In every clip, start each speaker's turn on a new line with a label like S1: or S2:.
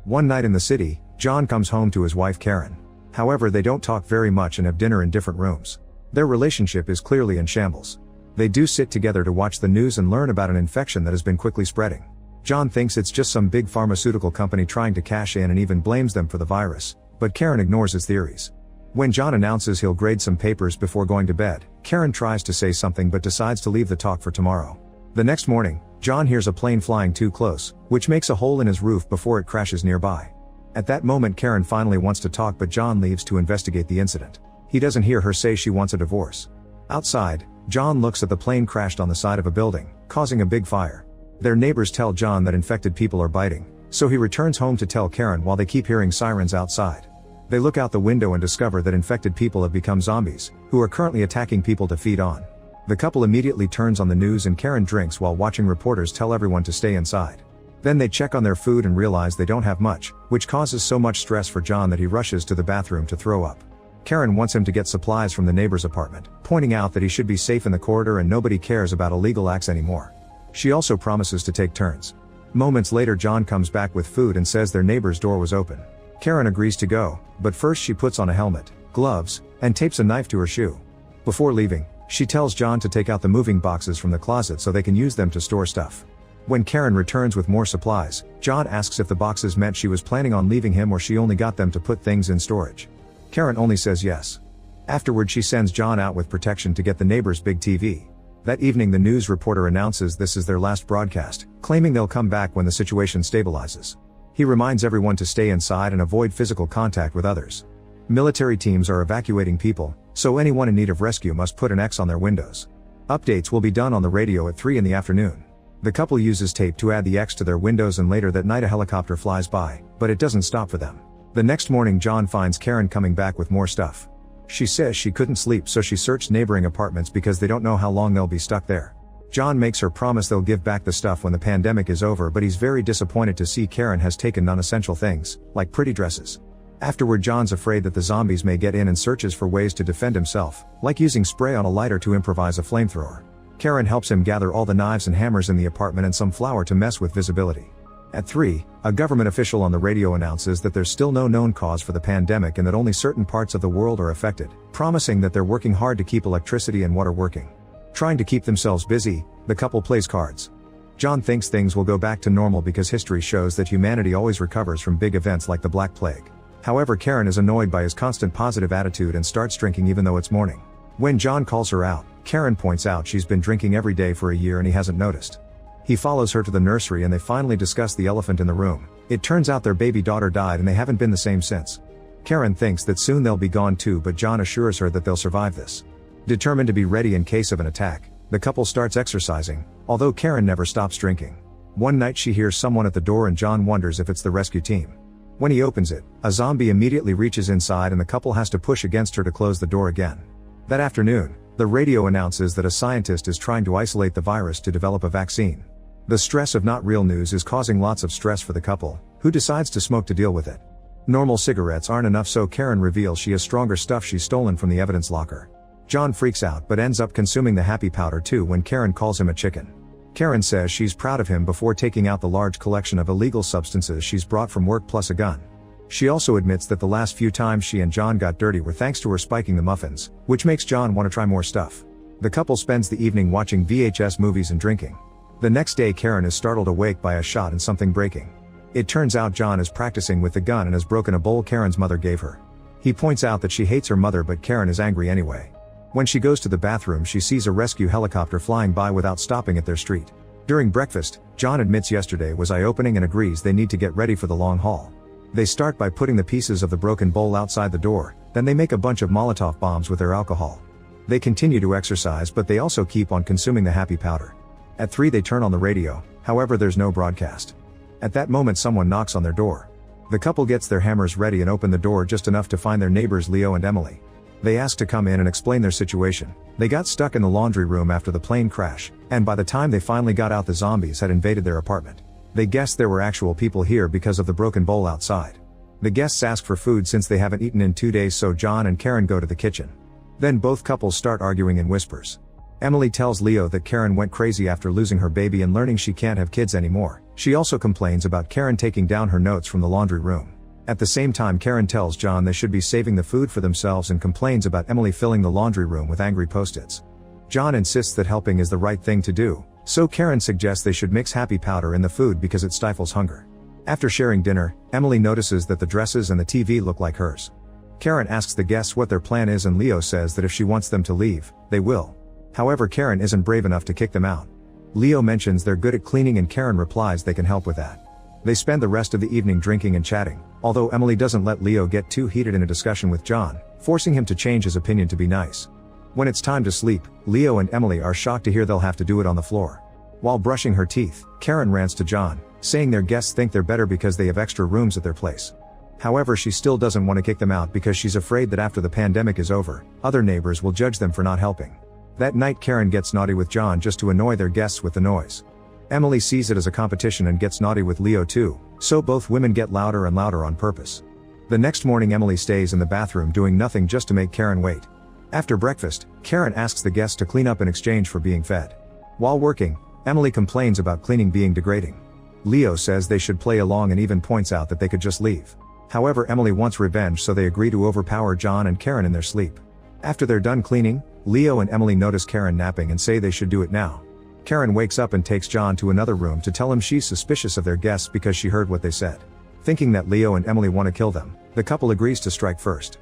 S1: One night in the city, John comes home to his wife Karen. However, they don't talk very much and have dinner in different rooms. Their relationship is clearly in shambles. They do sit together to watch the news and learn about an infection that has been quickly spreading. John thinks it's just some big pharmaceutical company trying to cash in and even blames them for the virus, but Karen ignores his theories. When John announces he'll grade some papers before going to bed, Karen tries to say something but decides to leave the talk for tomorrow. The next morning, John hears a plane flying too close, which makes a hole in his roof before it crashes nearby. At that moment Karen finally wants to talk, but John leaves to investigate the incident. He doesn't hear her say she wants a divorce. Outside, John looks at the plane crashed on the side of a building, causing a big fire. Their neighbors tell John that infected people are biting, so he returns home to tell Karen while they keep hearing sirens outside. They look out the window and discover that infected people have become zombies, who are currently attacking people to feed on. The couple immediately turns on the news and Karen drinks while watching reporters tell everyone to stay inside. Then they check on their food and realize they don't have much, which causes so much stress for John that he rushes to the bathroom to throw up. Karen wants him to get supplies from the neighbor's apartment, pointing out that he should be safe in the corridor and nobody cares about illegal acts anymore. She also promises to take turns. Moments later John comes back with food and says their neighbor's door was open. Karen agrees to go, but first she puts on a helmet, gloves, and tapes a knife to her shoe. Before leaving, she tells John to take out the moving boxes from the closet so they can use them to store stuff. When Karen returns with more supplies, John asks if the boxes meant she was planning on leaving him or she only got them to put things in storage. Karen only says yes. Afterward she sends John out with protection to get the neighbor's big TV. That evening the news reporter announces this is their last broadcast, claiming they'll come back when the situation stabilizes. He reminds everyone to stay inside and avoid physical contact with others. Military teams are evacuating people, so anyone in need of rescue must put an X on their windows. Updates will be done on the radio at 3 in the afternoon. The couple uses tape to add the X to their windows and later that night a helicopter flies by, but it doesn't stop for them. The next morning John finds Karen coming back with more stuff. She says she couldn't sleep so she searched neighboring apartments because they don't know how long they'll be stuck there. John makes her promise they'll give back the stuff when the pandemic is over, but he's very disappointed to see Karen has taken non-essential things, like pretty dresses. Afterward John's afraid that the zombies may get in and searches for ways to defend himself, like using spray on a lighter to improvise a flamethrower. Karen helps him gather all the knives and hammers in the apartment and some flour to mess with visibility. At 3, a government official on the radio announces that there's still no known cause for the pandemic and that only certain parts of the world are affected, promising that they're working hard to keep electricity and water working. Trying to keep themselves busy, the couple plays cards. John thinks things will go back to normal because history shows that humanity always recovers from big events like the Black Plague. However, Karen is annoyed by his constant positive attitude and starts drinking even though it's morning. When John calls her out, Karen points out she's been drinking every day for a year and he hasn't noticed. He follows her to the nursery and they finally discuss the elephant in the room. It turns out their baby daughter died and they haven't been the same since. Karen thinks that soon they'll be gone too, but John assures her that they'll survive this. Determined to be ready in case of an attack, the couple starts exercising, although Karen never stops drinking. One night she hears someone at the door and John wonders if it's the rescue team. When he opens it, a zombie immediately reaches inside and the couple has to push against her to close the door again. That afternoon, the radio announces that a scientist is trying to isolate the virus to develop a vaccine. The stress of not real news is causing lots of stress for the couple, who decides to smoke to deal with it. Normal cigarettes aren't enough, so Karen reveals she has stronger stuff she's stolen from the evidence locker. John freaks out but ends up consuming the happy powder too when Karen calls him a chicken. Karen says she's proud of him before taking out the large collection of illegal substances she's brought from work plus a gun. She also admits that the last few times she and John got dirty were thanks to her spiking the muffins, which makes John want to try more stuff. The couple spends the evening watching VHS movies and drinking. The next day Karen is startled awake by a shot and something breaking. It turns out John is practicing with the gun and has broken a bowl Karen's mother gave her. He points out that she hates her mother, but Karen is angry anyway. When she goes to the bathroom she sees a rescue helicopter flying by without stopping at their street. During breakfast, John admits yesterday was eye-opening and agrees they need to get ready for the long haul. They start by putting the pieces of the broken bowl outside the door, then they make a bunch of Molotov bombs with their alcohol. They continue to exercise, but they also keep on consuming the happy powder. At 3 they turn on the radio, however there's no broadcast. At that moment someone knocks on their door. The couple gets their hammers ready and open the door just enough to find their neighbors Leo and Emily. They ask to come in and explain their situation. They got stuck in the laundry room after the plane crash, and by the time they finally got out the zombies had invaded their apartment. They guessed there were actual people here because of the broken bowl outside. The guests ask for food since they haven't eaten in 2 days, so John and Karen go to the kitchen. Then both couples start arguing in whispers. Emily tells Leo that Karen went crazy after losing her baby and learning she can't have kids anymore, She also complains about Karen taking down her notes from the laundry room. At the same time, Karen tells John they should be saving the food for themselves and complains about Emily filling the laundry room with angry post-its. John insists that helping is the right thing to do, so Karen suggests they should mix happy powder in the food because it stifles hunger. After sharing dinner, Emily notices that the dresses and the TV look like hers. Karen asks the guests what their plan is and Leo says that if she wants them to leave, they will. However, Karen isn't brave enough to kick them out. Leo mentions they're good at cleaning and Karen replies they can help with that. They spend the rest of the evening drinking and chatting, although Emily doesn't let Leo get too heated in a discussion with John, forcing him to change his opinion to be nice. When it's time to sleep, Leo and Emily are shocked to hear they'll have to do it on the floor. While brushing her teeth, Karen rants to John, saying their guests think they're better because they have extra rooms at their place. However, she still doesn't want to kick them out because she's afraid that after the pandemic is over, other neighbors will judge them for not helping. That night Karen gets naughty with John just to annoy their guests with the noise. Emily sees it as a competition and gets naughty with Leo too, so both women get louder and louder on purpose. The next morning Emily stays in the bathroom doing nothing just to make Karen wait. After breakfast, Karen asks the guests to clean up in exchange for being fed. While working, Emily complains about cleaning being degrading. Leo says they should play along and even points out that they could just leave. However, Emily wants revenge so they agree to overpower John and Karen in their sleep. After they're done cleaning, Leo and Emily notice Karen napping and say they should do it now. Karen wakes up and takes John to another room to tell him she's suspicious of their guests because she heard what they said. Thinking that Leo and Emily want to kill them, the couple agrees to strike first.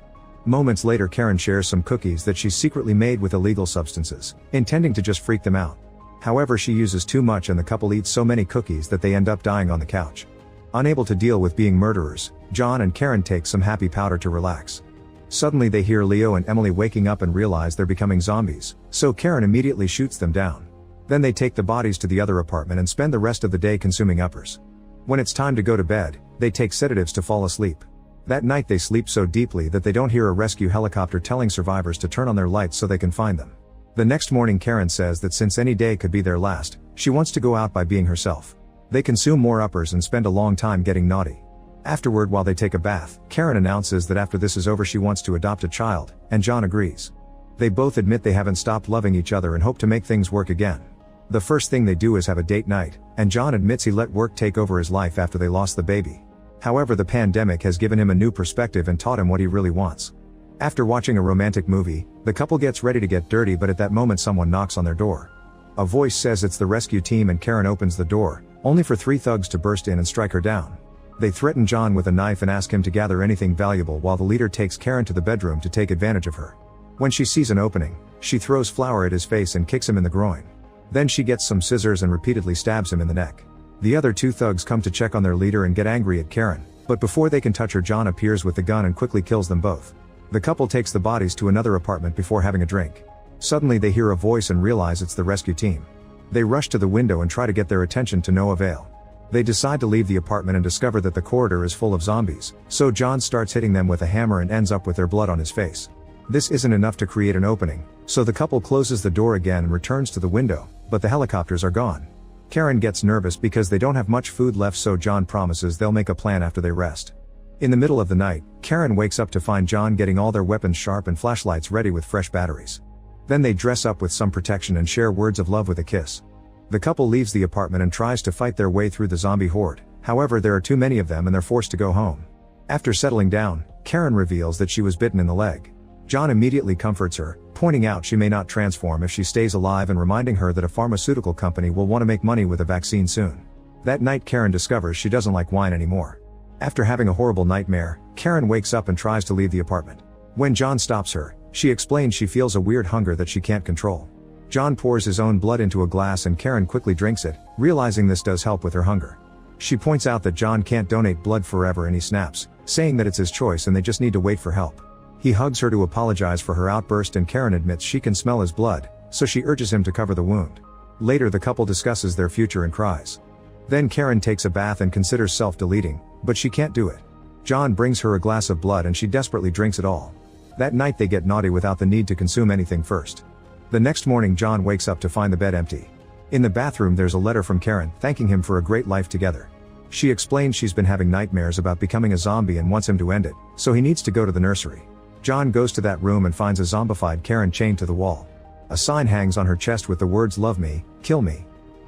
S1: Moments later Karen shares some cookies that she's secretly made with illegal substances, intending to just freak them out. However, she uses too much and the couple eats so many cookies that they end up dying on the couch. Unable to deal with being murderers, John and Karen take some happy powder to relax. Suddenly they hear Leo and Emily waking up and realize they're becoming zombies, so Karen immediately shoots them down. Then they take the bodies to the other apartment and spend the rest of the day consuming uppers. When it's time to go to bed, they take sedatives to fall asleep. That night they sleep so deeply that they don't hear a rescue helicopter telling survivors to turn on their lights so they can find them. The next morning Karen says that since any day could be their last, she wants to go out by being herself. They consume more uppers and spend a long time getting naughty. Afterward, while they take a bath, Karen announces that after this is over she wants to adopt a child, and John agrees. They both admit they haven't stopped loving each other and hope to make things work again. The first thing they do is have a date night, and John admits he let work take over his life after they lost the baby. However, the pandemic has given him a new perspective and taught him what he really wants. After watching a romantic movie, the couple gets ready to get dirty, but at that moment someone knocks on their door. A voice says it's the rescue team and Karen opens the door, only for 3 thugs to burst in and strike her down. They threaten John with a knife and ask him to gather anything valuable while the leader takes Karen to the bedroom to take advantage of her. When she sees an opening, she throws flour at his face and kicks him in the groin. Then she gets some scissors and repeatedly stabs him in the neck. The other 2 thugs come to check on their leader and get angry at Karen, but before they can touch her, John appears with the gun and quickly kills them both. The couple takes the bodies to another apartment before having a drink. Suddenly they hear a voice and realize it's the rescue team. They rush to the window and try to get their attention to no avail. They decide to leave the apartment and discover that the corridor is full of zombies, so John starts hitting them with a hammer and ends up with their blood on his face. This isn't enough to create an opening, so the couple closes the door again and returns to the window, but the helicopters are gone. Karen gets nervous because they don't have much food left, so John promises they'll make a plan after they rest. In the middle of the night, Karen wakes up to find John getting all their weapons sharp and flashlights ready with fresh batteries. Then they dress up with some protection and share words of love with a kiss. The couple leaves the apartment and tries to fight their way through the zombie horde, however there are too many of them and they're forced to go home. After settling down, Karen reveals that she was bitten in the leg. John immediately comforts her, pointing out she may not transform if she stays alive and reminding her that a pharmaceutical company will want to make money with a vaccine soon. That night Karen discovers she doesn't like wine anymore. After having a horrible nightmare, Karen wakes up and tries to leave the apartment. When John stops her, she explains she feels a weird hunger that she can't control. John pours his own blood into a glass and Karen quickly drinks it, realizing this does help with her hunger. She points out that John can't donate blood forever and he snaps, saying that it's his choice and they just need to wait for help. He hugs her to apologize for her outburst and Karen admits she can smell his blood, so she urges him to cover the wound. Later the couple discusses their future and cries. Then Karen takes a bath and considers self-deleting, but she can't do it. John brings her a glass of blood and she desperately drinks it all. That night they get naughty without the need to consume anything first. The next morning John wakes up to find the bed empty. In the bathroom there's a letter from Karen thanking him for a great life together. She explains she's been having nightmares about becoming a zombie and wants him to end it, so he needs to go to the nursery. John goes to that room and finds a zombified Karen chained to the wall. A sign hangs on her chest with the words "Love me, kill me."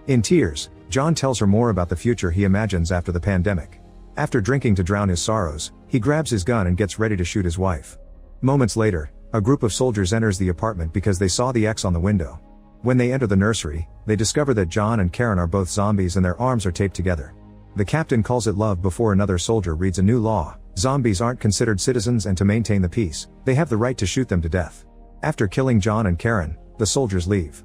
S1: In tears, John tells her more about the future he imagines after the pandemic. After drinking to drown his sorrows, he grabs his gun and gets ready to shoot his wife. Moments later, a group of soldiers enters the apartment because they saw the X on the window. When they enter the nursery, they discover that John and Karen are both zombies and their arms are taped together. The captain calls it love before another soldier reads a new law: zombies aren't considered citizens, and to maintain the peace, they have the right to shoot them to death. After killing John and Karen, the soldiers leave.